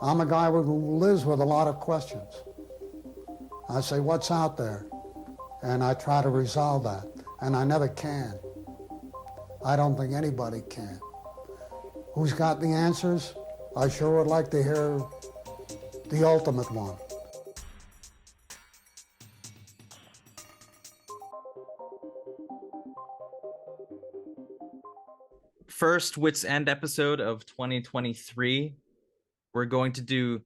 I'm a guy who lives with a lot of questions. I say, what's out there? And I try to resolve that. And I never can. I don't think anybody can. Who's got the answers? I sure would like to hear the ultimate one. First Wits End episode of 2023. We're going to do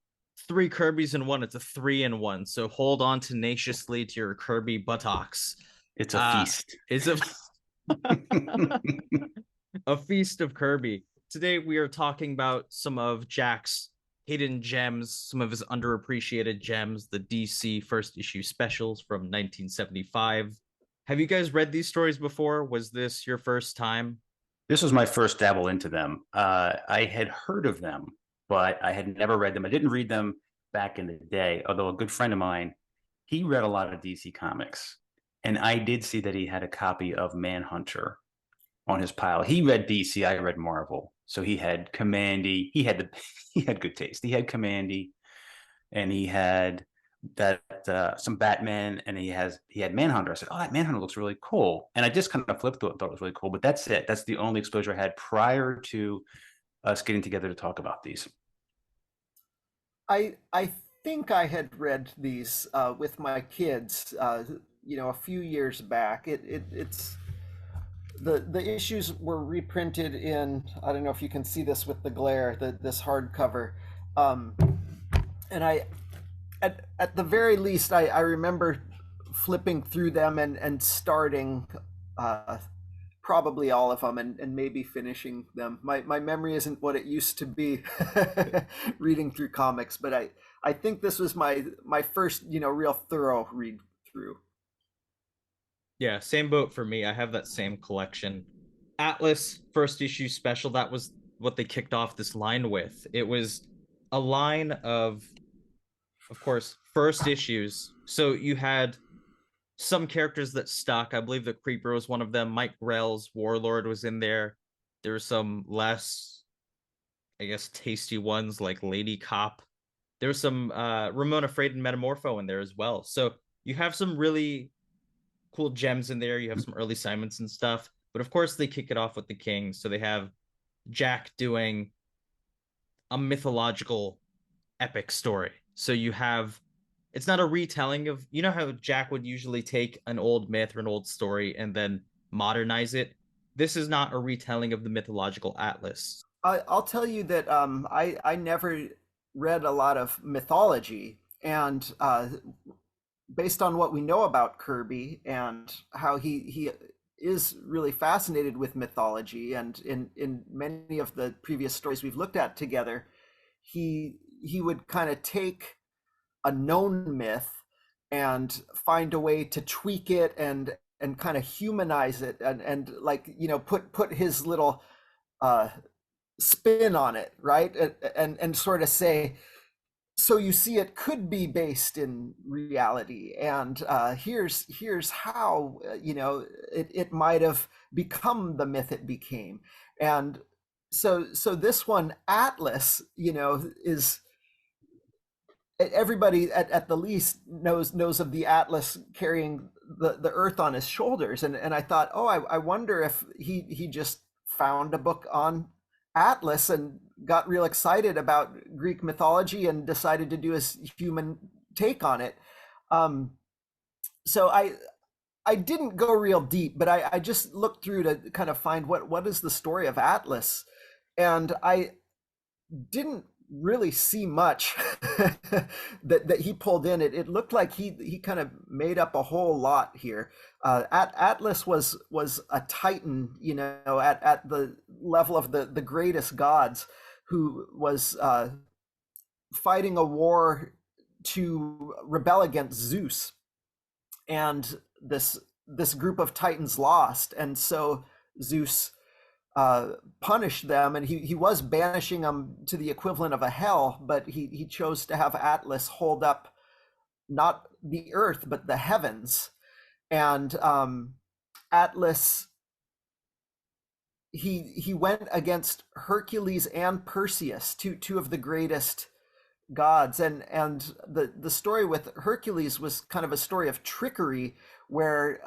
three Kirbys in one. It's a 3-in-1. So hold on tenaciously to your Kirby buttocks. It's a feast. It's a feast of Kirby. Today we are talking about some of Jack's hidden gems, some of his underappreciated gems, the DC first issue specials from 1975. Have you guys read these stories before? Was this your first time? This was my first dabble into them. I had heard of them, but I had never read them. I didn't read them back in the day, although a good friend of mine, he read a lot of DC comics. And I did see that he had a copy of Manhunter on his pile. He read DC, I read Marvel. So he had Commandy. He had good taste. He had Commandy, and he had that some Batman, and he had Manhunter. I said, "Oh, that Manhunter looks really cool." And I just kind of flipped through it, thought it was really cool. But that's it. That's the only exposure I had prior to us getting together to talk about these. I think I had read these with my kids, a few years back. It's the issues were reprinted in, I don't know if you can see this with the glare, this hardcover, and I at the very least I remember flipping through them and starting probably all of them and maybe finishing them. My memory isn't what it used to be reading through comics, but I think this was my first real thorough read through. Yeah, same boat for me. I have that same collection. Atlas first issue special, that was what they kicked off this line with. It was a line of course, first issues. So you had some characters that stuck. I believe the Creeper was one of them. Mike Grell's Warlord was in there. There were some less, I guess, tasty ones like Lady Cop. There was some Ramona Freight and Metamorpho in there as well. So you have some really cool gems in there. You have some early Simons and stuff. But of course, they kick it off with the King. So they have Jack doing a mythological epic story. So you have, it's not a retelling of, you know how Jack would usually take an old myth or an old story and then modernize it. This is not a retelling of the mythological Atlas. I'll tell you that I never read a lot of mythology, and based on what we know about Kirby and how he is really fascinated with mythology, and in many of the previous stories we've looked at together, he would kind of take a known myth and find a way to tweak it and kind of humanize it and like put his little spin on it, right? And sort of say, so you see, it could be based in reality, and here's how it might have become the myth it became. And so this one, Atlas, is, everybody at the least knows of the Atlas carrying the earth on his shoulders, and I thought, oh, I wonder if he just found a book on Atlas and got real excited about Greek mythology and decided to do his human take on it. So I didn't go real deep, but I just looked through to kind of find what is the story of Atlas, and I didn't really see much that he pulled in. It looked like he kind of made up a whole lot here. Atlas was a titan, at the level of the greatest gods, who was fighting a war to rebel against Zeus, and this group of titans lost, and so Zeus punished them, and he was banishing them to the equivalent of a hell, but he chose to have Atlas hold up not the earth but the heavens. And Atlas, he went against Hercules and Perseus, two of the greatest gods. And the story with Hercules was kind of a story of trickery, where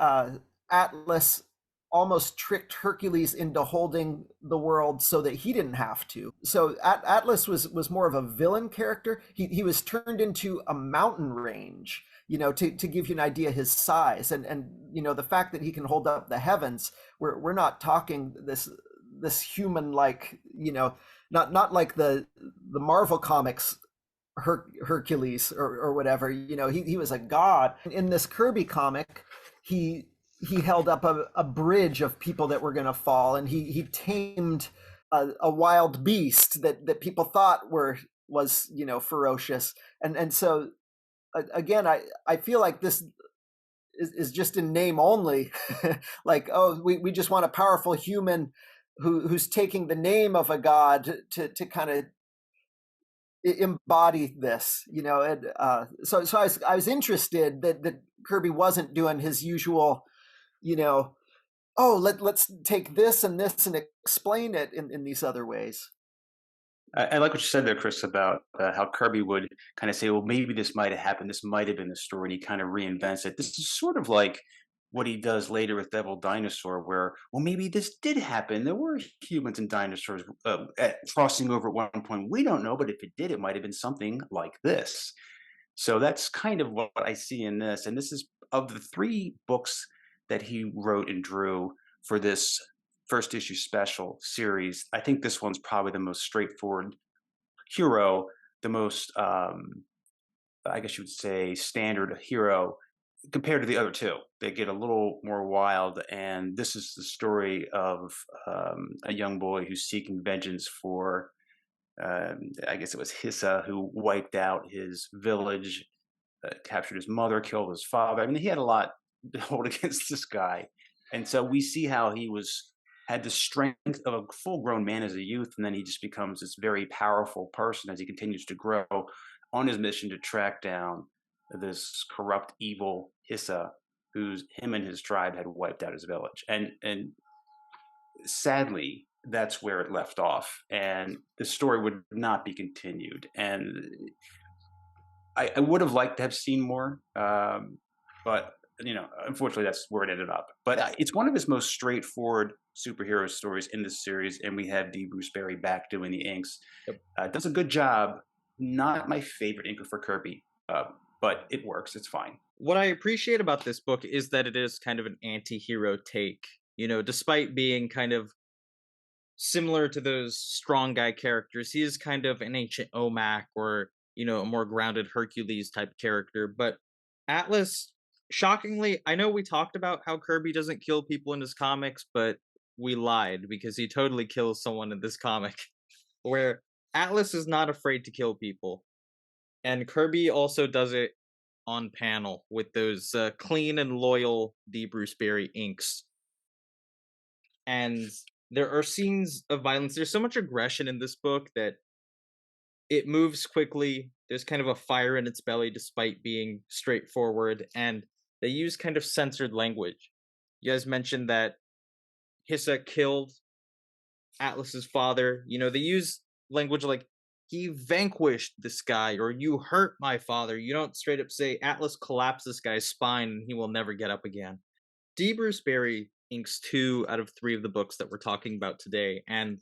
Atlas almost tricked Hercules into holding the world so that he didn't have to. So Atlas was more of a villain character. He was turned into a mountain range, to give you an idea his size, and the fact that he can hold up the heavens. We're not talking this human, like, not like the Marvel comics Hercules or whatever. He was a god. In this Kirby comic, he held up a bridge of people that were going to fall, and he tamed a wild beast that people thought was ferocious. And so again, I feel like this is just in name only. Like, oh, we just want a powerful human who's taking the name of a god to kind of embody this, and so I was interested that Kirby wasn't doing his usual, oh, let's take this and explain it in these other ways. I like what you said there, Chris, about how Kirby would kind of say, well, maybe this might have happened. This might have been the story. And he kind of reinvents it. This is sort of like what he does later with Devil Dinosaur, where, well, maybe this did happen. There were humans and dinosaurs crossing over at one point. We don't know, but if it did, it might have been something like this. So that's kind of what I see in this. And this is, of the 3 books that he wrote and drew for this first issue special series, I think this one's probably the most straightforward hero, the most, I guess you would say, standard hero compared to the other 2. They get a little more wild, and this is the story of a young boy who's seeking vengeance for, I guess it was Hissa, who wiped out his village, captured his mother, killed his father. I mean, he had a lot to hold against this guy. And so we see how he had the strength of a full-grown man as a youth, and then he just becomes this very powerful person as he continues to grow on his mission to track down this corrupt, evil Hissa, him and his tribe had wiped out his village. And sadly, that's where it left off, and the story would not be continued. And I would have liked to have seen more, but unfortunately, that's where it ended up. But it's one of his most straightforward superhero stories in this series, and we have D. Bruce Berry back doing the inks. Yep. Does a good job. Not my favorite inker for Kirby, but it works. It's fine. What I appreciate about this book is that it is kind of an anti-hero take. Despite being kind of similar to those strong guy characters, he is kind of an ancient Omak or, a more grounded Hercules type character. But Atlas, shockingly, I know we talked about how Kirby doesn't kill people in his comics, but we lied, because he totally kills someone in this comic, where Atlas is not afraid to kill people. And Kirby also does it on panel with those clean and loyal D. Bruce Berry inks. And there are scenes of violence. There's so much aggression in this book that it moves quickly. There's kind of a fire in its belly despite being straightforward. And they use kind of censored language. You guys mentioned that Hissa killed Atlas's father. They use language like, he vanquished this guy, or you hurt my father. You don't straight up say, Atlas collapsed this guy's spine and he will never get up again. D. Bruce Berry inks 2 out of 3 of the books that we're talking about today. And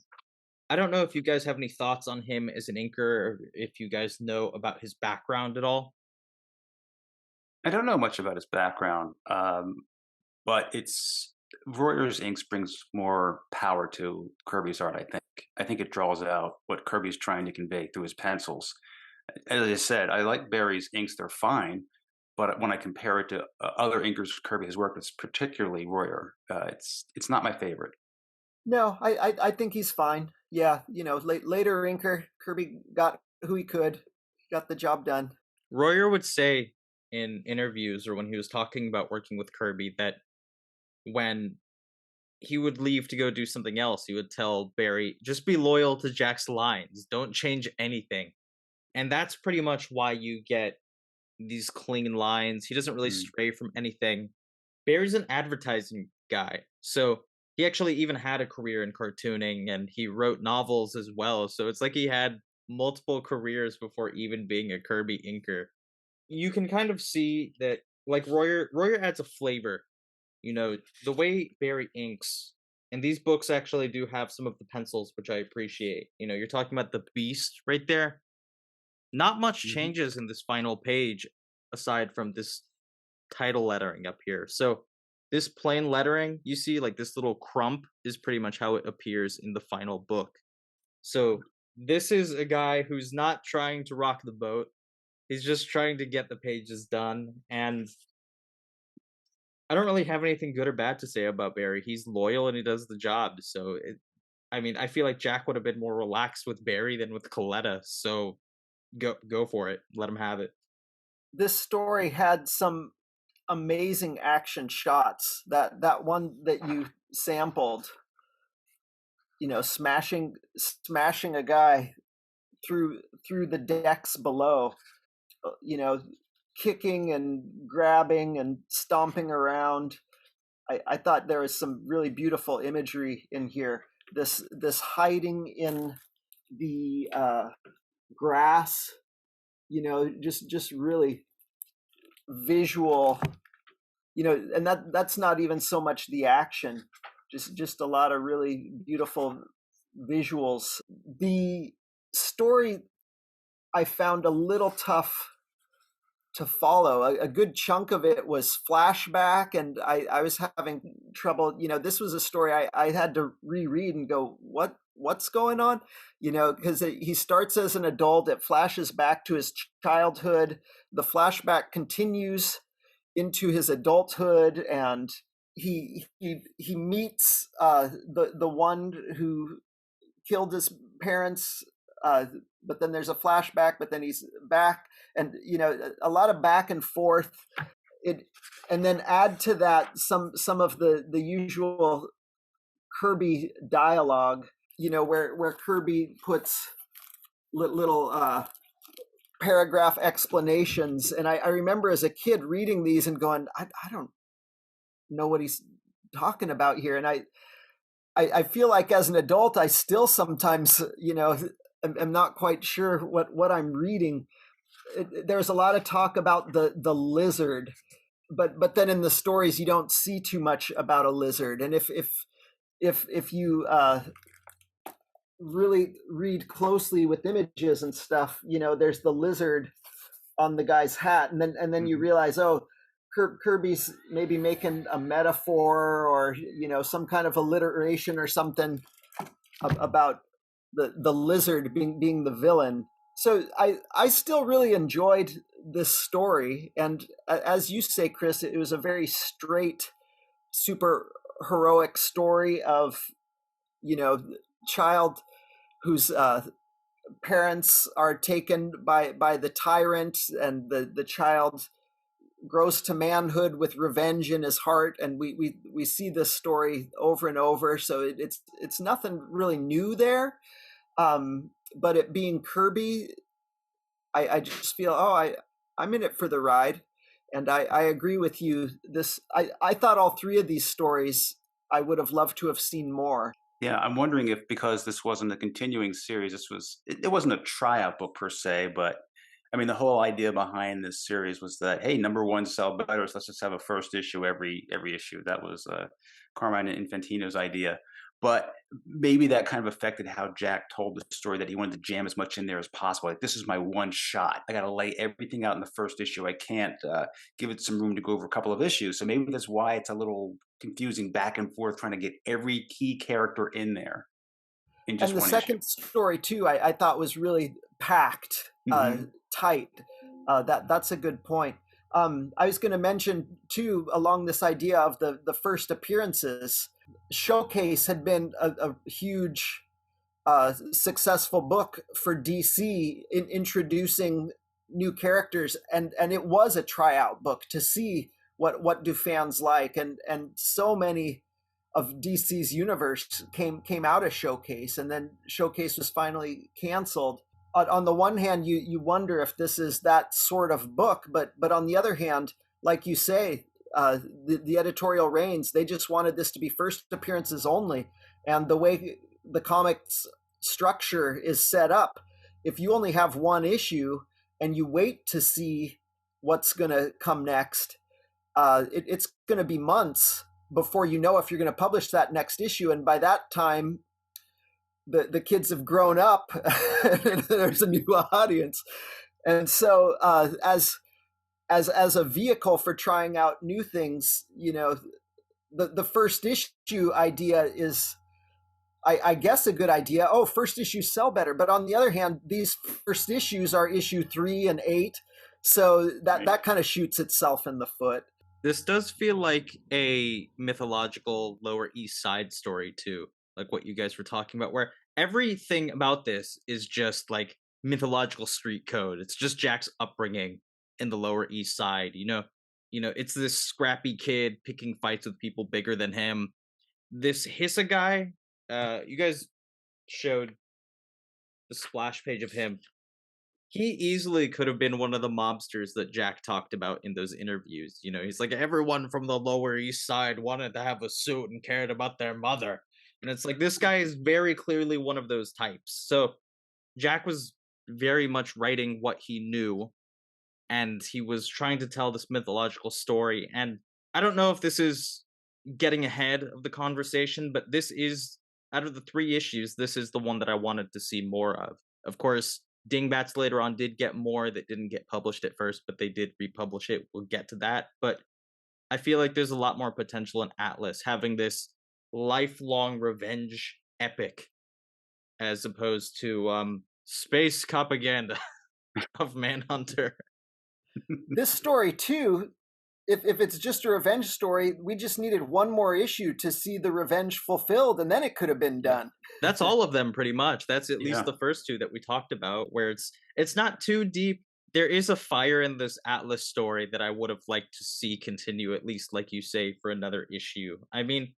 I don't know if you guys have any thoughts on him as an inker, or if you guys know about his background at all. I don't know much about his background, but Royer's inks brings more power to Kirby's art, I think. I think it draws out what Kirby's trying to convey through his pencils. As I said, I like Berry's inks. They're fine. But when I compare it to other inkers Kirby has worked with, particularly Royer, it's not my favorite. No, I think he's fine. Yeah, later inker, Kirby got who he could, got the job done. Royer would say in interviews, or when he was talking about working with Kirby, that when he would leave to go do something else, he would tell Berry, just be loyal to Jack's lines. Don't change anything. And that's pretty much why you get these clean lines. He doesn't really stray from anything. Berry's an advertising guy. So he actually even had a career in cartooning, and he wrote novels as well. So it's like he had multiple careers before even being a Kirby inker. You can kind of see that, like, Royer adds a flavor. You know, the way Barry inks, and these books actually do have some of the pencils, which I appreciate. You know, you're talking about the Beast right there. Not much changes in this final page aside from this title lettering up here. So this plain lettering, you see, like this little crump is pretty much how it appears in the final book. So this is a guy who's not trying to rock the boat. He's just trying to get the pages done. And I don't really have anything good or bad to say about Barry. He's loyal and he does the job. So I mean, I feel like Jack would have been more relaxed with Barry than with Coletta. So go for it. Let him have it. This story had some amazing action shots. That one that you sampled, you know, smashing a guy through the decks below, you know, kicking and grabbing and stomping around. I thought there was some really beautiful imagery in here. This hiding in the grass, you know, just really visual, you know, and that's not even so much the action, just a lot of really beautiful visuals. The story I found a little tough to follow. A good chunk of it was flashback, and I was having trouble. You know, this was a story I had to reread and go, what's going on? You know, because he starts as an adult, it flashes back to his childhood, the flashback continues into his adulthood, and he meets the one who killed his parents, but then there's a flashback, but then he's back, and you know, a lot of back and forth. And then add to that some of the usual Kirby dialogue, you know, where Kirby puts little paragraph explanations. And I remember as a kid reading these and going, I don't know what he's talking about here. And I feel like as an adult, I still sometimes, you know, I'm not quite sure what I'm reading. There's a lot of talk about the lizard, but then in the stories you don't see too much about a lizard. And if you really read closely with images and stuff, you know, there's the lizard on the guy's hat, and then you realize, oh, Kirby's maybe making a metaphor or, you know, some kind of alliteration or something about the lizard being the villain. So I still really enjoyed this story, and as you say, Chris, it was a very straight, super heroic story of, you know, child whose parents are taken by the tyrant, and the child grows to manhood with revenge in his heart, and we see this story over and over. So it's nothing really new there, but it being Kirby, I just feel, I'm in it for the ride. And I agree with you. I thought all three of these stories I would have loved to have seen more. Yeah, I'm wondering if, because this wasn't a continuing series, it wasn't a tryout book per se, but I mean, the whole idea behind this series was that, hey, number one sell better, so let's just have a first issue every issue. That was Carmine Infantino's idea. But maybe that kind of affected how Jack told the story, that he wanted to jam as much in there as possible. Like, this is my one shot. I got to lay everything out in the first issue. I can't give it some room to go over a couple of issues. So maybe that's why it's a little confusing back and forth, trying to get every key character in there in just one issue. And the second story, too, I thought was really packed, tight. That's a good point. I was going to mention, too, along this idea of the first appearances, Showcase had been a huge successful book for DC in introducing new characters, and it was a tryout book to see what do fans like, and so many of DC's universe came out of Showcase, and then Showcase was finally canceled. On the one hand, you wonder if this is that sort of book, but on the other hand, like you say, the editorial reigns, they just wanted this to be first appearances only, and the way the comics structure is set up, if you only have one issue and you wait to see what's going to come next, it's going to be months before you know if you're going to publish that next issue. And by that time, the kids have grown up and there's a new audience. And so as a vehicle for trying out new things, the first issue idea is, I guess, a good idea. Oh, first issues sell better. But on the other hand, these first issues are issue 3 and 8. So that kind of shoots itself in the foot. This does feel like a mythological Lower East Side story too, like what you guys were talking about, where everything about this is just like mythological street code. It's just Jack's upbringing in the Lower East Side. It's this scrappy kid picking fights with people bigger than him. This Hissa guy, you guys showed the splash page of him. He easily could have been one of the mobsters that Jack talked about in those interviews. He's like, everyone from the Lower East Side wanted to have a suit and cared about their mother. And it's like, this guy is very clearly one of those types. So Jack was very much writing what he knew, and he was trying to tell this mythological story. And I don't know if this is getting ahead of the conversation, but this is, out of the 3 issues, this is the one that I wanted to see more of. Of course, Dingbats later on did get more that didn't get published at first, but they did republish it. We'll get to that. But I feel like there's a lot more potential in Atlas having this lifelong revenge epic as opposed to space propaganda of Manhunter. This story too, if it's just a revenge story, we just needed one more issue to see the revenge fulfilled, and then it could have been done. That's all of them pretty much. That's at least the first 2 that we talked about, where it's not too deep. There is a fire in this Atlas story that I would have liked to see continue, at least, like you say, for another issue. I mean,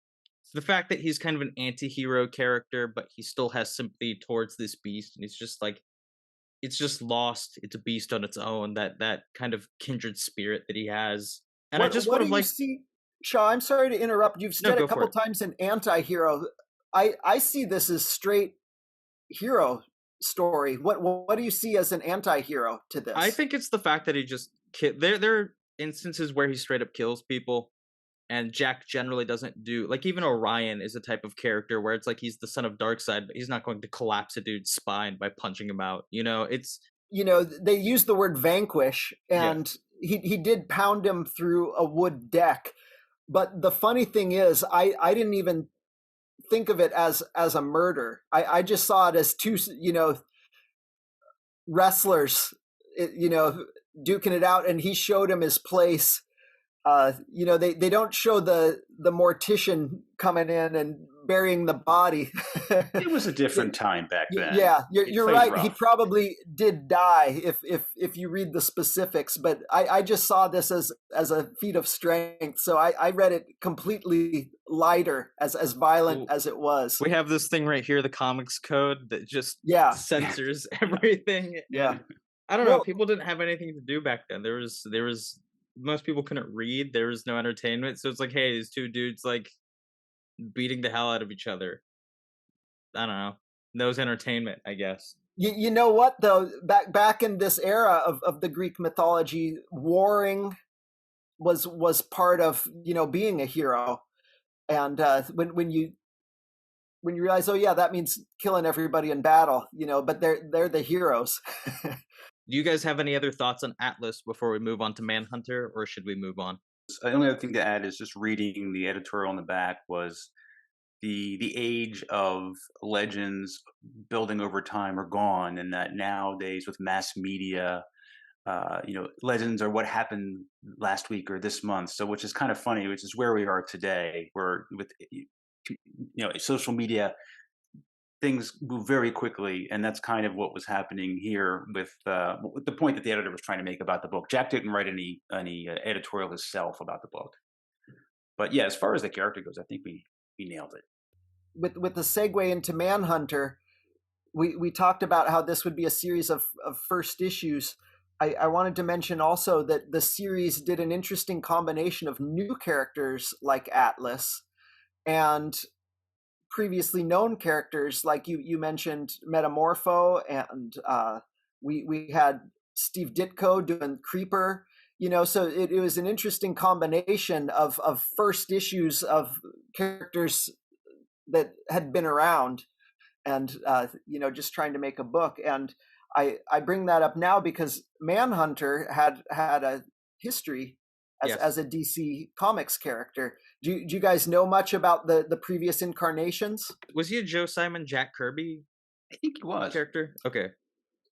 the fact that he's kind of an anti-hero character, but he still has sympathy towards this beast, and it's just lost. It's a beast on its own, that kind of kindred spirit that he has. And I just would have liked... Shaw, I'm sorry to interrupt. You've said a couple times an anti-hero. I see this as straight hero story. What do you see as an anti-hero to this? I think it's the fact that he just... There are instances where he straight up kills people, and Jack generally doesn't do... Like, even Orion is a type of character where it's like he's the son of Darkseid, but he's not going to collapse a dude's spine by punching him out. It's... they use the word vanquish, and... Yeah. He did pound him through a wood deck, but the funny thing is, I didn't even think of it as a murder. I just saw it as 2, wrestlers, duking it out, and he showed him his place. They don't show the mortician coming in and burying the body. It was a different time back then. Yeah, you're right. Rough. He probably did die if you read the specifics, but I just saw this as a feat of strength. So I read it completely lighter, as violent as it was. We have this thing right here, the comics code, that just censors everything. Yeah. I don't know. People didn't have anything to do back then. There was most people couldn't read. There was no entertainment. So it's like, hey, these 2 dudes like beating the hell out of each other. I don't know. Those entertainment, I guess. You know what though? Back in this era of the Greek mythology, warring was part of being a hero. And when you realize, oh yeah, that means killing everybody in battle, but they're the heroes. Do you guys have any other thoughts on Atlas before we move on to Manhunter, or should we move on? The only other thing to add is just reading the editorial in the back was the age of legends building over time are gone, and that nowadays with mass media, legends are what happened last week or this month. So, which is kind of funny, which is where we are today. Where with social media, things move very quickly, and that's kind of what was happening here with the point that the editor was trying to make about the book. Jack didn't write any editorial himself about the book, but yeah, as far as the character goes, I think we nailed it. With the segue into Manhunter, we talked about how this would be a series of first issues. I wanted to mention also that the series did an interesting combination of new characters like Atlas and previously known characters, like you mentioned Metamorpho, and we had Steve Ditko doing Creeper. So it was an interesting combination of first issues of characters that had been around, and just trying to make a book. And I bring that up now because Manhunter had a history as a DC Comics character. Do you guys know much about the previous incarnations? Was he a Joe Simon, Jack Kirby I think he was. character? Okay.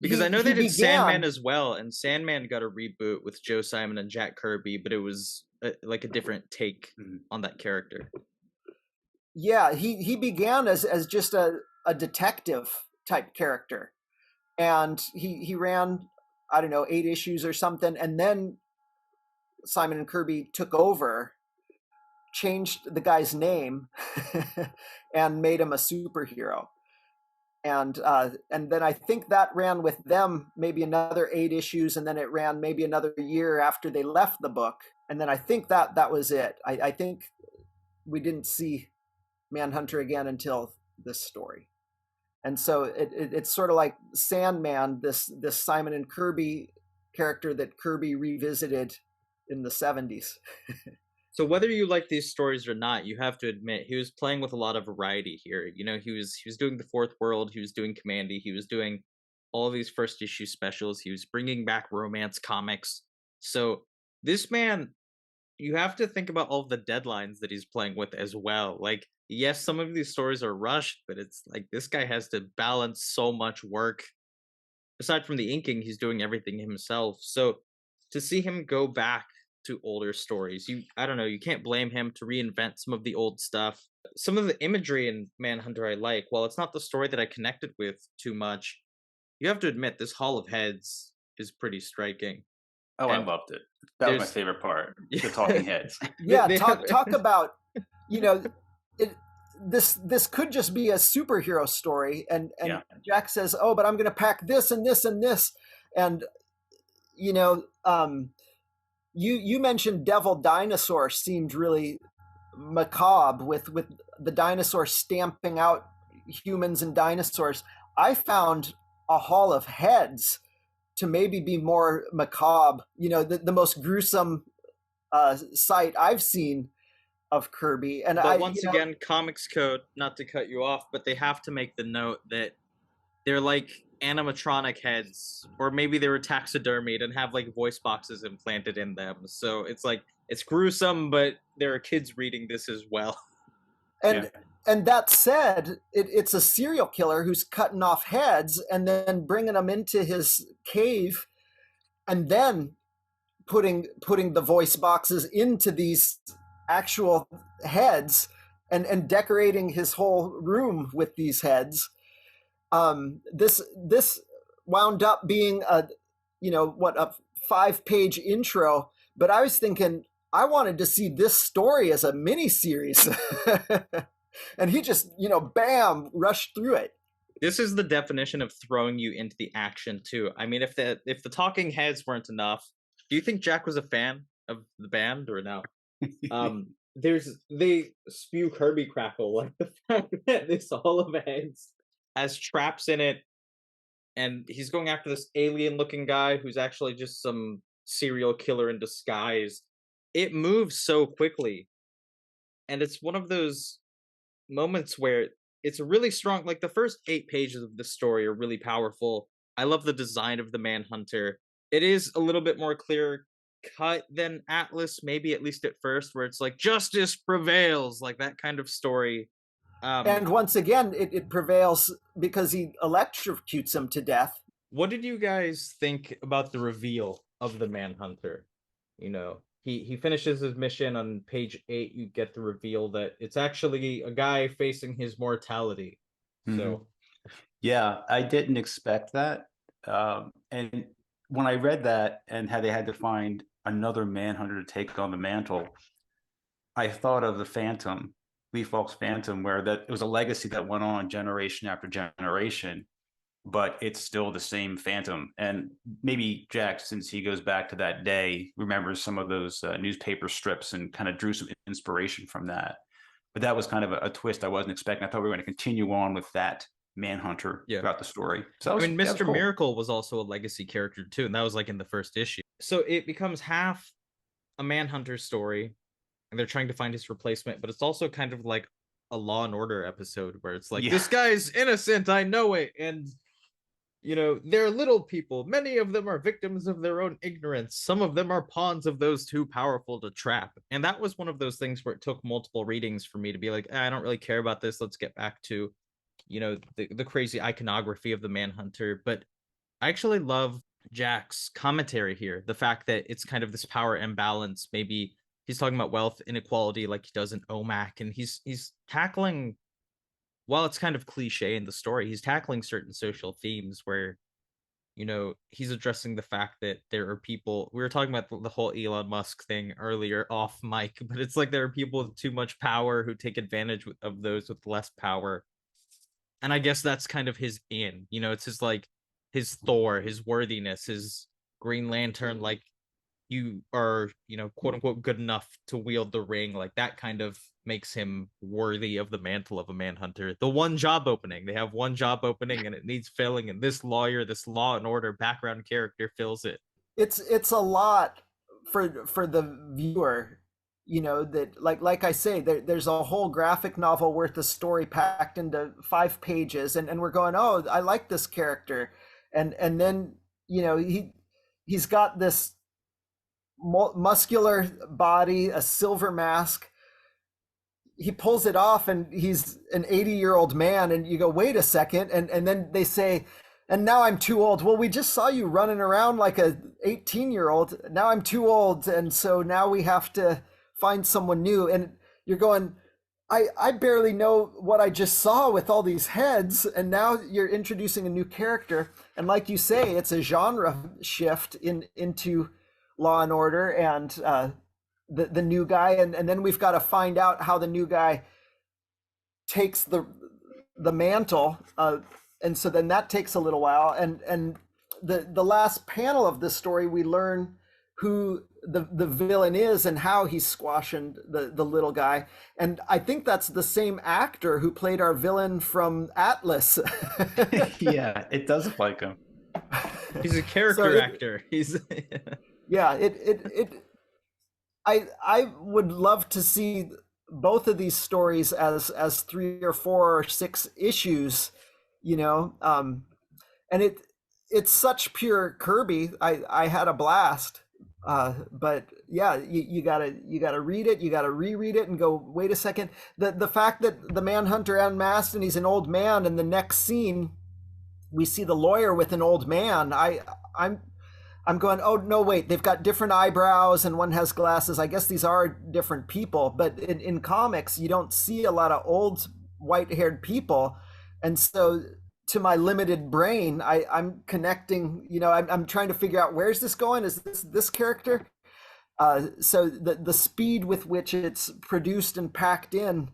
Because I know they he did Sandman began- as well, and Sandman got a reboot with Joe Simon and Jack Kirby, but it was like a different take on that character. Yeah, he began as just a detective type character, and he ran, I don't know, 8 issues or something, and then Simon and Kirby took over, changed the guy's name, and made him a superhero. And then I think that ran with them maybe another 8 issues, and then it ran maybe another year after they left the book, and then I think that was it. I think we didn't see Manhunter again until this story. And so it's sort of like Sandman, this Simon and Kirby character that Kirby revisited in the 70s. So whether you like these stories or not, you have to admit he was playing with a lot of variety here. He was doing the Fourth World, he was doing Commandy, he was doing all of these first issue specials, he was bringing back romance comics. So this man, you have to think about all of the deadlines that he's playing with as well. Like, yes, some of these stories are rushed, but it's like this guy has to balance so much work. Aside from the inking, he's doing everything himself. So to see him go back to older stories, I don't know, you can't blame him to reinvent some of the old stuff. Some of the imagery in Manhunter I like. While it's not the story that I connected with too much, you have to admit this Hall of Heads is pretty striking. Oh, And I loved it. That was my favorite part. The talking heads. Yeah, talk about, this could just be a superhero story, and Jack says, "Oh, but I'm going to pack this and this and this," and you mentioned Devil Dinosaur seemed really macabre with the dinosaur stamping out humans and dinosaurs. I found a Hall of Heads to maybe be more macabre, the most gruesome sight I've seen of Kirby. And but once again, Comics Code, not to cut you off, but they have to make the note that they're like animatronic heads, or maybe they were taxidermied and have like voice boxes implanted in them. So it's like, it's gruesome, but there are kids reading this as well. And that said, it's a serial killer who's cutting off heads and then bringing them into his cave, and then putting the voice boxes into these actual heads, and decorating his whole room with these heads. This wound up being a 5-page intro, but I was thinking I wanted to see this story as a mini series. And he just, bam, rushed through it. This is the definition of throwing you into the action too. I mean, if the talking heads weren't enough, do you think Jack was a fan of the band or no? They spew Kirby crackle, like the fact that this Hall of Heads has traps in it, and he's going after this alien-looking guy who's actually just some serial killer in disguise. It moves so quickly, and it's one of those moments where it's really strong. Like the first 8 pages of the story are really powerful. I love the design of the Manhunter. It is a little bit more clear cut than Atlas, maybe at least at first, where it's like justice prevails, like that kind of story. And once again, it prevails because he electrocutes him to death. What did you guys think about the reveal of the Manhunter? He finishes his mission on page 8. You get the reveal that it's actually a guy facing his mortality. So, yeah, I didn't expect that. And when I read that and how they had to find another Manhunter to take on the mantle, I thought of the Phantom, Lee Falk's Phantom, where that it was a legacy that went on generation after generation, but it's still the same Phantom. And maybe Jack, since he goes back to that day, remembers some of those newspaper strips and kind of drew some inspiration from that. But that was kind of a twist I wasn't expecting. I thought we were going to continue on with that Manhunter throughout the story. So I mean, Mr. cool. Miracle was also a legacy character too, and that was like in the first issue. So it becomes half a Manhunter story, and they're trying to find his replacement, but it's also kind of like a Law and Order episode where it's like, this guy's innocent, I know it, and you know, they're little people. Many of them are victims of their own ignorance. Some of them are pawns of those too powerful to trap. And that was one of those things where it took multiple readings for me to be like, I don't really care about this. Let's get back to, you know, the crazy iconography of the Manhunter. But I actually love Jack's commentary here. The fact that it's kind of this power imbalance. Maybe he's talking about wealth inequality like he does in OMAC. And he's tackling, while it's kind of cliche in the story, he's tackling certain social themes where, you know, he's addressing the fact that there are people, we were talking about the whole Elon Musk thing earlier off mic, but it's like there are people with too much power who take advantage of those with less power. And I guess that's kind of his you know, it's his like his Thor, his worthiness, his Green Lantern, like you are, you know, quote unquote good enough to wield the ring. Like that kind of makes him worthy of the mantle of a Manhunter. The one job opening, they have one job opening and it needs filling, and this lawyer, this Law and Order background character fills it. It's a lot for the viewer, you know, that like I say, there's a whole graphic novel worth of story packed into 5 pages, and we're going, oh, I like this character, and then, you know, he's got this muscular body, a silver mask. He pulls it off and he's an 80-year-old man, and you go, wait a second, and then they say, and now I'm too old. Well, we just saw you running around like a 18-year-old. Now I'm too old, and so now we have to find someone new. And you're going, I barely know what I just saw with all these heads, and now you're introducing a new character. And like you say, it's a genre shift into Law and Order and the new guy, and then we've got to find out how the new guy takes the mantle, and so then that takes a little while, and the last panel of this story we learn who the villain is and how he's squashing the little guy. And I think that's the same actor who played our villain from Atlas. Yeah, it does look like him. He's a character actor. He's yeah, I would love to see both of these stories as 3 or 4 or 6 issues, you know, and it's such pure Kirby. I had a blast, but yeah, you gotta read it, you gotta reread it, and go, wait a second. The fact that the Manhunter unmasked and he's an old man, and the next scene we see the lawyer with an old man. I'm going, oh, no, wait, they've got different eyebrows and one has glasses. I guess these are different people. But in comics, you don't see a lot of old white-haired people. And so to my limited brain, I'm connecting, you know, I'm trying to figure out, where's this going? Is this character? So the speed with which it's produced and packed in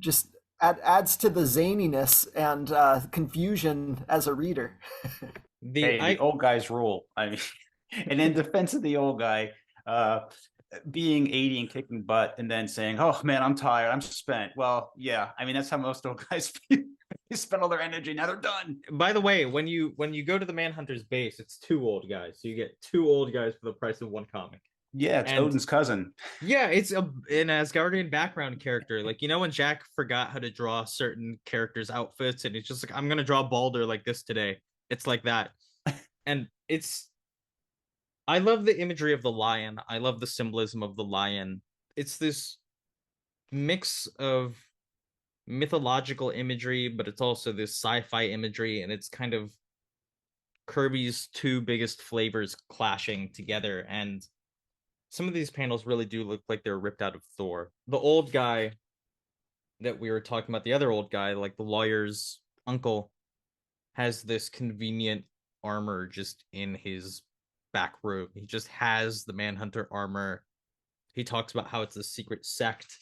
just adds to the zaniness and confusion as a reader. The old guys rule. I mean, and in defense of the old guy, being 80 and kicking butt and then saying, oh man, I'm tired, I'm spent. Well, yeah, I mean, that's how most old guys feel. They spend all their energy, now they're done. By the way, when you go to the Manhunter's base, it's 2 old guys. So you get 2 old guys for the price of 1 comic. Yeah, it's Odin's cousin. Yeah, it's an Asgardian background character. Like, you know, when Jack forgot how to draw certain characters' outfits and he's just like, I'm going to draw Balder like this today. It's like that. And I love the imagery of the lion. I love the symbolism of the lion. It's this mix of mythological imagery, but it's also this sci-fi imagery, and it's kind of Kirby's 2 biggest flavors clashing together. And some of these panels really do look like they're ripped out of Thor. The old guy that we were talking about, the other old guy, like the lawyer's uncle, has this convenient armor just in his back room. He just has the Manhunter armor. He talks about how it's a secret sect,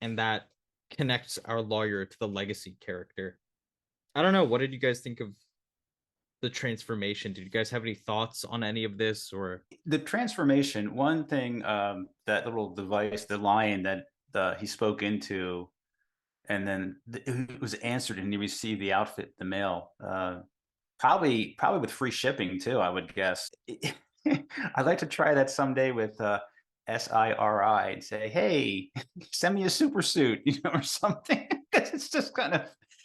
and that connects our lawyer to the legacy character. I don't know, what did you guys think of the transformation? Did you guys have any thoughts on any of this? Or the transformation, one thing, that little device, the lion that he spoke into, and then it was answered, and he received the outfit in the mail. Probably with free shipping too, I would guess. I'd like to try that someday with SIRI and say, "Hey, send me a super suit," or something. It's just kind of.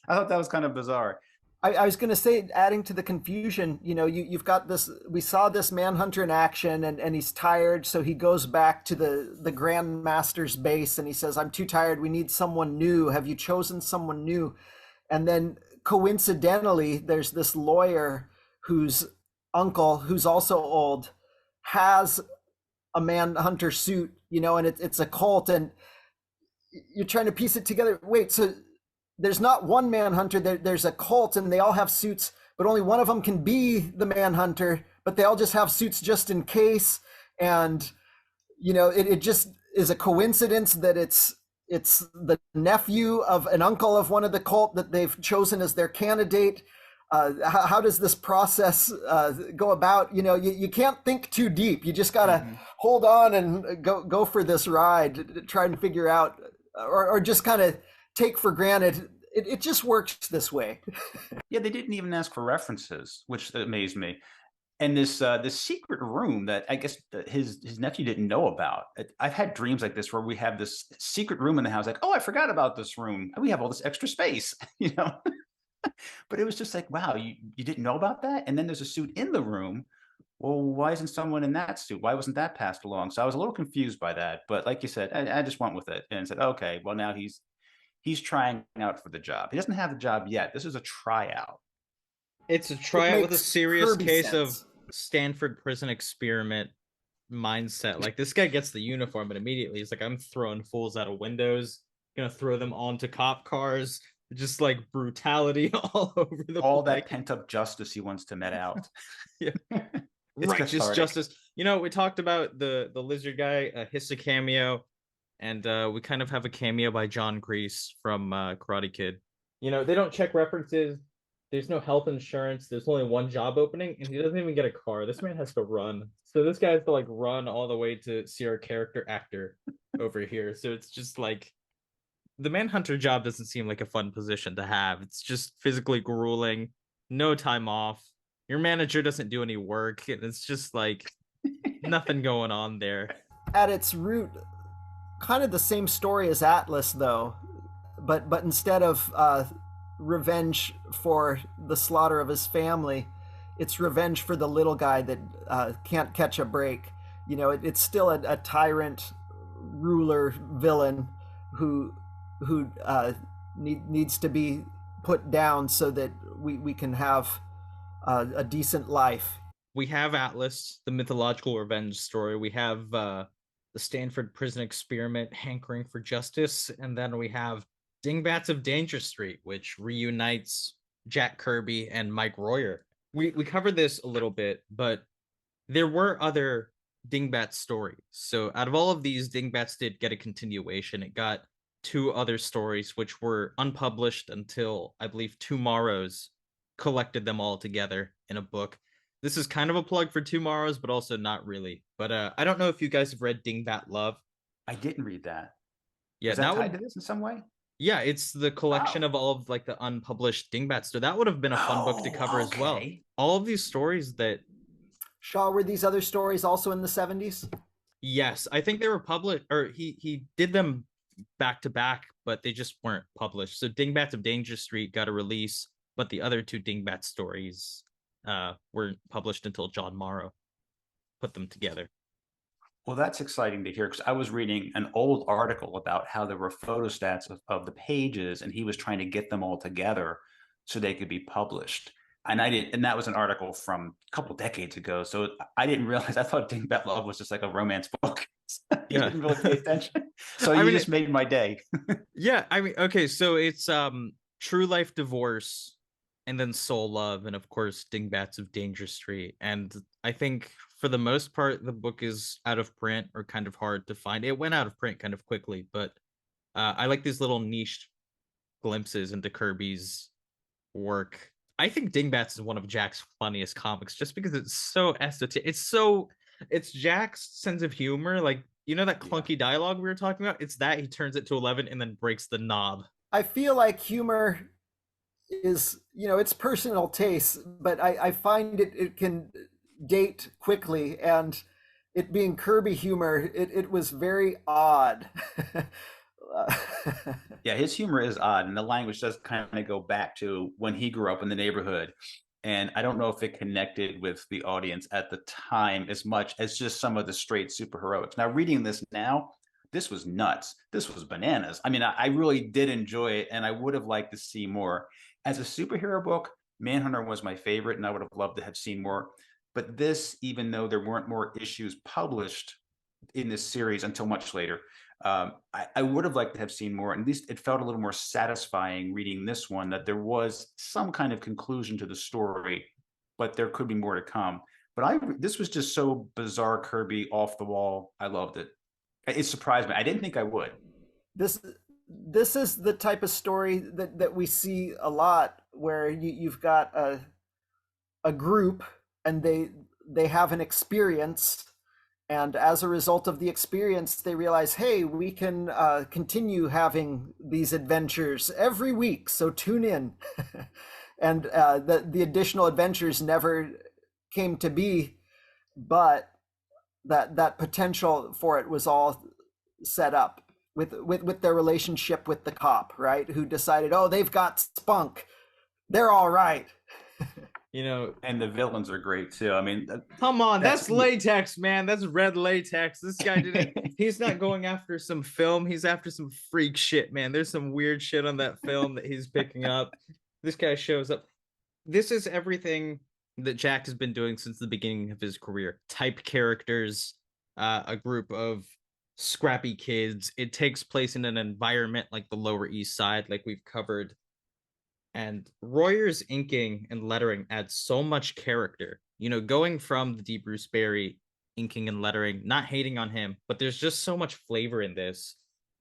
I thought that was kind of bizarre. I was going to say, adding to the confusion, you've got this. We saw this Manhunter in action, and he's tired, so he goes back to the Grand Master's base, and he says, "I'm too tired. We need someone new. Have you chosen someone new?" And then coincidentally, there's this lawyer whose uncle, who's also old, has a Manhunter suit, and it's a cult, and you're trying to piece it together. Wait, so there's not one Manhunter, there's a cult, and they all have suits, but only one of them can be the Manhunter, but they all just have suits just in case. And it just is a coincidence that it's the nephew of an uncle of one of the cult that they've chosen as their candidate. How does this process go about? You can't think too deep. You just gotta hold on and go for this ride, try and figure out, or just kind of take for granted. It just works this way. Yeah, they didn't even ask for references, which amazed me. And this secret room that I guess his nephew didn't know about. I've had dreams like this where we have this secret room in the house, like, oh, I forgot about this room. We have all this extra space, But it was just like, wow, you didn't know about that? And then there's a suit in the room. Well, why isn't someone in that suit? Why wasn't that passed along? So I was a little confused by that. But like you said, I just went with it and said, okay, well, now he's trying out for the job. He doesn't have the job yet. This is a tryout. It's a tryout with a serious Kirby case sense. of Stanford prison experiment mindset. Like, this guy gets the uniform, but immediately he's like, I'm throwing fools out of windows, gonna throw them onto cop cars. Just like brutality all over the All place. that pent up justice he wants to met out. Yeah. It's Righteous cathartic. justice. We talked about the lizard guy, his a cameo, and we kind of have a cameo by John Kreese from Karate Kid. They don't check references. There's no health insurance. There's only one job opening, and he doesn't even get a car. This man has to run. So this guy has to like run all the way to see our character actor over here. So it's just like the Manhunter job doesn't seem like a fun position to have. It's just physically grueling, no time off. Your manager doesn't do any work, and it's just like nothing going on there. At its root, kind of the same story as Atlas, though, but instead of revenge for the slaughter of his family, it's revenge for the little guy that can't catch a break. It's still a tyrant, ruler, villain who needs to be put down so that we can have a decent life. We have Atlas, the mythological revenge story. We have the Stanford prison experiment, hankering for justice, and then we have Dingbats of Danger Street, which reunites Jack Kirby and Mike Royer. We covered this a little bit, but there were other Dingbat stories. So out of all of these, Dingbats did get a continuation. It got 2 other stories, which were unpublished until, I believe, Tomorrow's collected them all together in a book. This is kind of a plug for Tomorrow's, but also not really. But I don't know if you guys have read Dingbat Love. I didn't read that. Yeah, Is that tied to this in some way? Yeah, it's the collection of all of like the unpublished Dingbats. So that would have been a fun book to cover as well. All of these stories that Shaw, were these other stories also in the 70s? Yes, I think they were published, or he did them back to back, but they just weren't published. So Dingbats of Danger Street got a release, but the other 2 Dingbat stories weren't published until John Morrow put them together. Well, that's exciting to hear, because I was reading an old article about how there were photostats of the pages, and he was trying to get them all together so they could be published. And that was an article from a couple decades ago. So I didn't realize, I thought Dingbat Love was just like a romance book. You didn't really pay attention. So you just made my day. Yeah, okay, so it's True Life Divorce, and then Soul Love, and of course Dingbats of Danger Street. And I think for the most part the book is out of print or kind of hard to find. It went out of print kind of quickly, but I like these little niche glimpses into Kirby's work. I think Dingbats is one of Jack's funniest comics, just because it's so esoteric. It's Jack's sense of humor, like that clunky dialogue we were talking about. It's that he turns it to 11 and then breaks the knob. I feel like humor is, it's personal taste, but I find it can date quickly, and it being Kirby humor, it was very odd. Yeah, his humor is odd, and the language does kind of go back to when he grew up in the neighborhood. And I don't know if it connected with the audience at the time as much as just some of the straight superheroics. Now, reading this now, this was nuts. This was bananas. I mean, I really did enjoy it, and I would have liked to see more. As a superhero book, Manhunter was my favorite, and I would have loved to have seen more. But this, even though there weren't more issues published in this series until much later, I would have liked to have seen more. At least it felt a little more satisfying reading this one, that there was some kind of conclusion to the story, but there could be more to come. But this was just so bizarre, Kirby, off the wall. I loved it. It surprised me. I didn't think I would. This is the type of story that we see a lot, where you've got a group, and they have an experience, and as a result of the experience, they realize, hey, we can continue having these adventures every week, so tune in. And the additional adventures never came to be, but that potential for it was all set up with their relationship with the cop, right? Who decided, oh, they've got spunk, they're all right. And the villains are great too. I mean, come on, that's latex, man. That's red latex. This guy didn't. He's not going after some film. He's after some freak shit, man. There's some weird shit on that film that he's picking up. This guy shows up. This is everything that Jack has been doing since the beginning of his career. Type characters, a group of scrappy kids. It takes place in an environment like the Lower East Side, like we've covered. And Royer's inking and lettering adds so much character. Going from the D. Bruce Berry inking and lettering, not hating on him, but there's just so much flavor in this.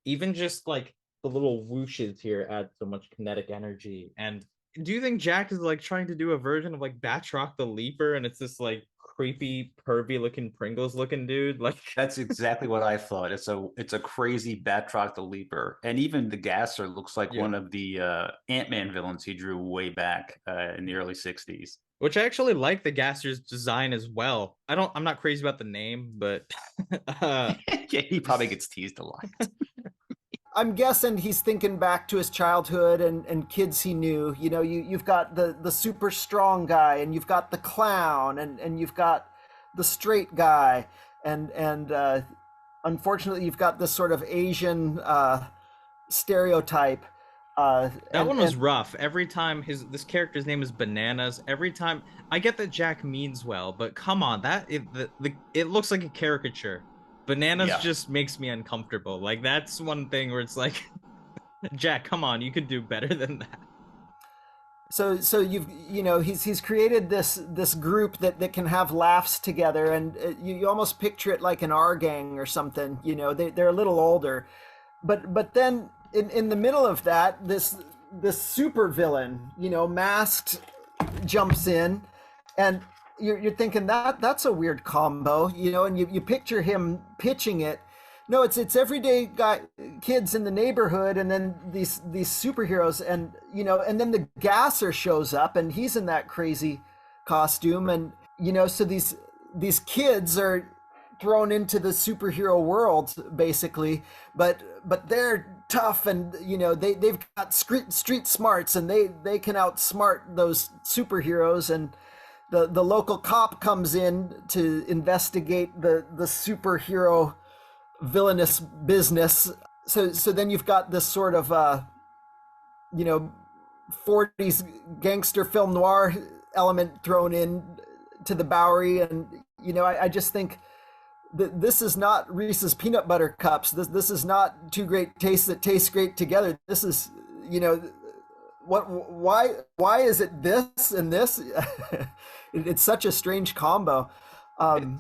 Even just like the little whooshes here add so much kinetic energy. And do you think Jack is like trying to do a version of like Batroc the Leaper, and it's this like creepy, pervy looking Pringles looking dude? Like, that's exactly what I thought. It's a crazy Batroc the Leaper, and even the Gasser looks like one of the Ant-Man villains he drew way back in the early '60s. Which I actually like the Gasser's design as well. I'm not crazy about the name, but yeah, he probably gets teased a lot. I'm guessing he's thinking back to his childhood and kids he knew. You've got the super strong guy, and you've got the clown, and you've got the straight guy, and unfortunately you've got this sort of Asian stereotype. That one was rough. Every time this character's name is Bananas, every time I get that Jack means well, but come on, it looks like a caricature. Bananas just makes me uncomfortable. Like, that's one thing where it's like, Jack, come on, you could do better than that. So he's created this group that can have laughs together, and you almost picture it like an R gang or something. They're a little older, but then in the middle of that, this super villain, masked, jumps in, and you're thinking that's a weird combo, and you picture him pitching it. No, it's everyday kids in the neighborhood, and then these superheroes, and and then the Gasser shows up, and he's in that crazy costume, and so these kids are thrown into the superhero world basically, but they're tough, and they've got street smarts, and they can outsmart those superheroes, and the local cop comes in to investigate the superhero villainous business. So then you've got this sort of 40s gangster film noir element thrown in to the Bowery, and I just think that this is not Reese's peanut butter cups. This is not two great tastes that taste great together. This is why is it this and this? It's such a strange combo.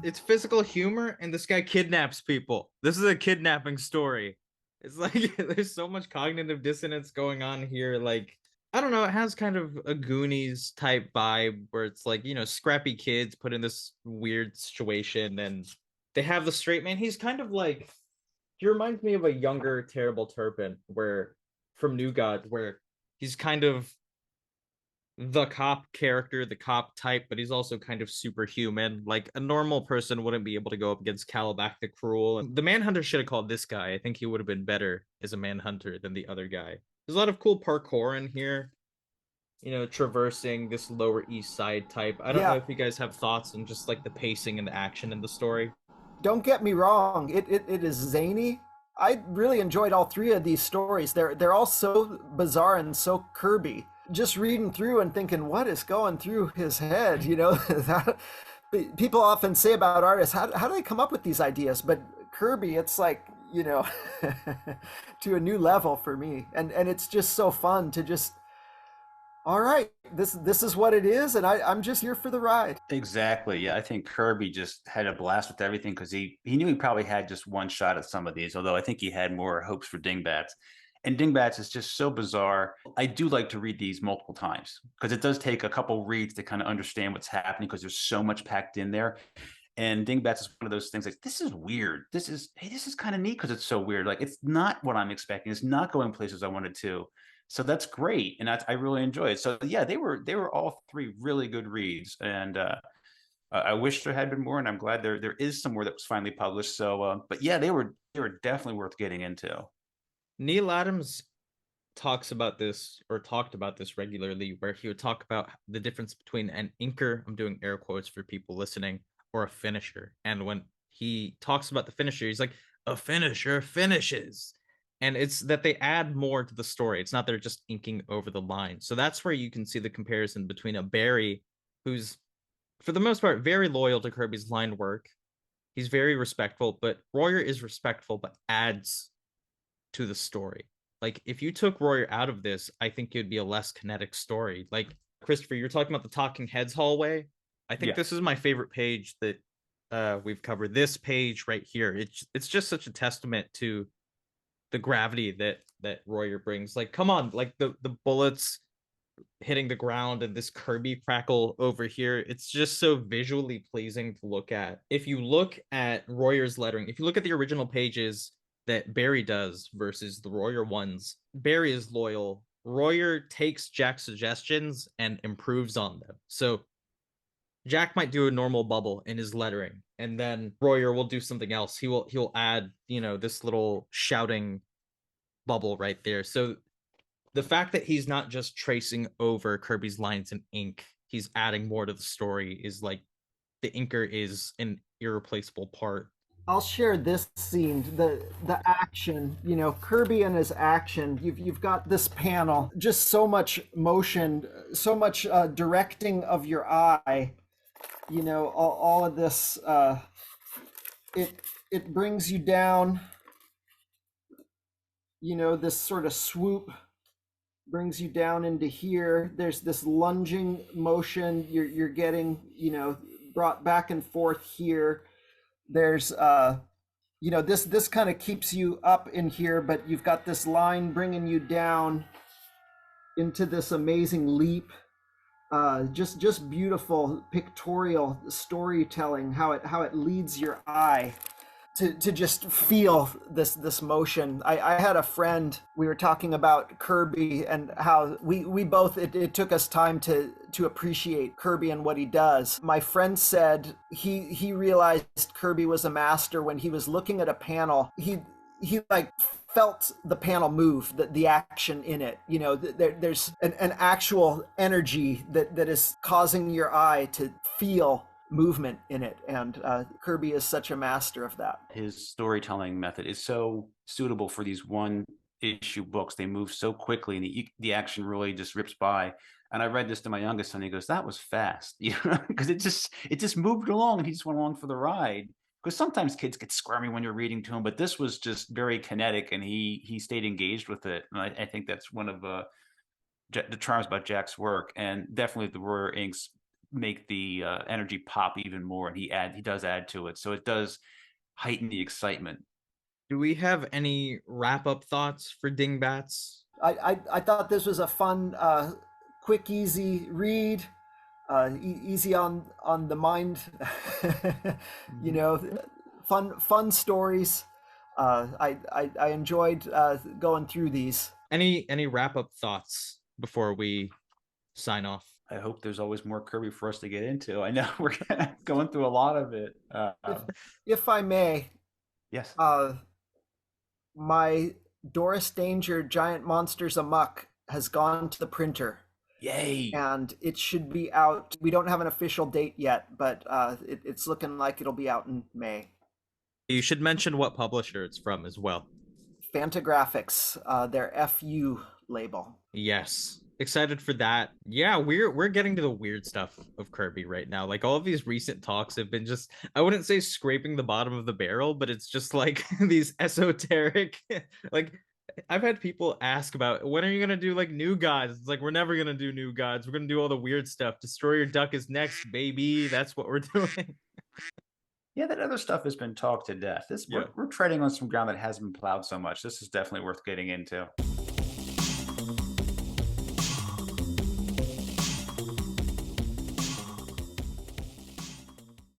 It's physical humor, and this guy kidnaps people. This is a kidnapping story. It's like there's so much cognitive dissonance going on here. Like, I don't know, it has kind of a Goonies type vibe where it's like, scrappy kids put in this weird situation, and they have the straight man. He's kind of like, he reminds me of a younger Terrible Turpin, where from New God, where he's kind of the cop character, the cop type, but he's also kind of superhuman. Like a normal person wouldn't be able to go up against Calabac the Cruel. And the Manhunter should have called this guy. I think he would have been better as a Manhunter than the other guy. There's a lot of cool parkour in here, traversing this Lower East Side type. I don't know if you guys have thoughts on just like the pacing and the action in the story. Don't get me wrong, it is zany. I really enjoyed all three of these stories. They're all so bizarre and so Kirby. Just reading through and thinking, what is going through his head? That, people often say about artists, how do they come up with these ideas? But Kirby, it's like, to a new level for me. And it's just so fun to just, all right, this is what it is, and I'm just here for the ride. Exactly. Yeah, I think Kirby just had a blast with everything because he knew he probably had just one shot at some of these, although I think he had more hopes for Dingbats. And Dingbats is just so bizarre. I do like to read these multiple times because it does take a couple reads to kind of understand what's happening because there's so much packed in there. And Dingbats is one of those things like, this is weird. This is kind of neat because it's so weird. Like, it's not what I'm expecting. It's not going places I wanted to. So that's great. And I really enjoy it. So yeah, they were all three really good reads. And I wish there had been more, and I'm glad there is some more that was finally published. So, but yeah, they were definitely worth getting into. Neal Adams talked about this regularly, where he would talk about the difference between an inker, I'm doing air quotes for people listening, or a finisher. And when he talks about the finisher, he's like, a finisher finishes. And it's that they add more to the story. It's not they're just inking over the line. So that's where you can see the comparison between a Barry, who's for the most part very loyal to Kirby's line work. He's very respectful, but Royer is respectful but adds to the story. Like, if you took Royer out of this, I think it would be a less kinetic story. Like, Christopher, you're talking about the Talking Heads hallway. I think this is my favorite page that we've covered. This page right here. It's just such a testament to the gravity that Royer brings. Like, come on, like the bullets hitting the ground and this Kirby crackle over here. It's just so visually pleasing to look at. If you look at Royer's lettering, if you look at the original pages that Barry does versus the Royer ones, Barry is loyal. Royer takes Jack's suggestions and improves on them. So Jack might do a normal bubble in his lettering, and then Royer will do something else. He'll add, this little shouting bubble right there. So the fact that he's not just tracing over Kirby's lines in ink, he's adding more to the story, is like the inker is an irreplaceable part. I'll share this scene, the action, Kirby and his action. You've got this panel, just so much motion, so much directing of your eye. All of this, it brings you down. This sort of swoop brings you down into here. There's this lunging motion. You're getting, brought back and forth here. There's this kind of keeps you up in here, but you've got this line bringing you down into this amazing leap. Just beautiful pictorial storytelling, how it leads your eye to just feel this motion. I had a friend, we were talking about Kirby and how we both, it took us time to appreciate Kirby and what he does. My friend said he realized Kirby was a master when he was looking at a panel. He like felt the panel move, the action in it. There's an actual energy that is causing your eye to feel movement in it, and Kirby is such a master of that. His storytelling method is so suitable for these one issue books. They move so quickly, and the action really just rips by. And I read this to my youngest son. He goes, "That was fast," because it just moved along, and he just went along for the ride. Because sometimes kids get squirmy when you're reading to him, but this was just very kinetic, and he stayed engaged with it. And I think that's one of the charms about Jack's work, and definitely the Royer inks make the energy pop even more, and he does add to it, so it does heighten the excitement. Do we have any wrap-up thoughts for Dingbats? I thought this was a fun, quick, easy read, easy on the mind. Fun stories. I enjoyed going through these. Any wrap up thoughts before we sign off? I hope there's always more Kirby for us to get into. I know we're going through a lot of it. If I may, Yes. my Doris Danger Giant Monsters Amok has gone to the printer. Yay. And it should be out. We don't have an official date yet, but it's looking like it'll be out in May. You should mention what publisher it's from as well. Fantagraphics, their FU label. Yes. Excited for that. Yeah, we're getting to the weird stuff of Kirby right now. Like all of these recent talks have been just, I wouldn't say scraping the bottom of the barrel, but it's just like these esoteric like I've had people ask about when are you gonna do like new gods? It's like we're never gonna do new gods. We're gonna do all the weird stuff. Destroyer Duck is next, baby. That's what we're doing. Yeah, that other stuff has been talked to death. We're treading on some ground that hasn't been plowed so much. This is definitely worth getting into.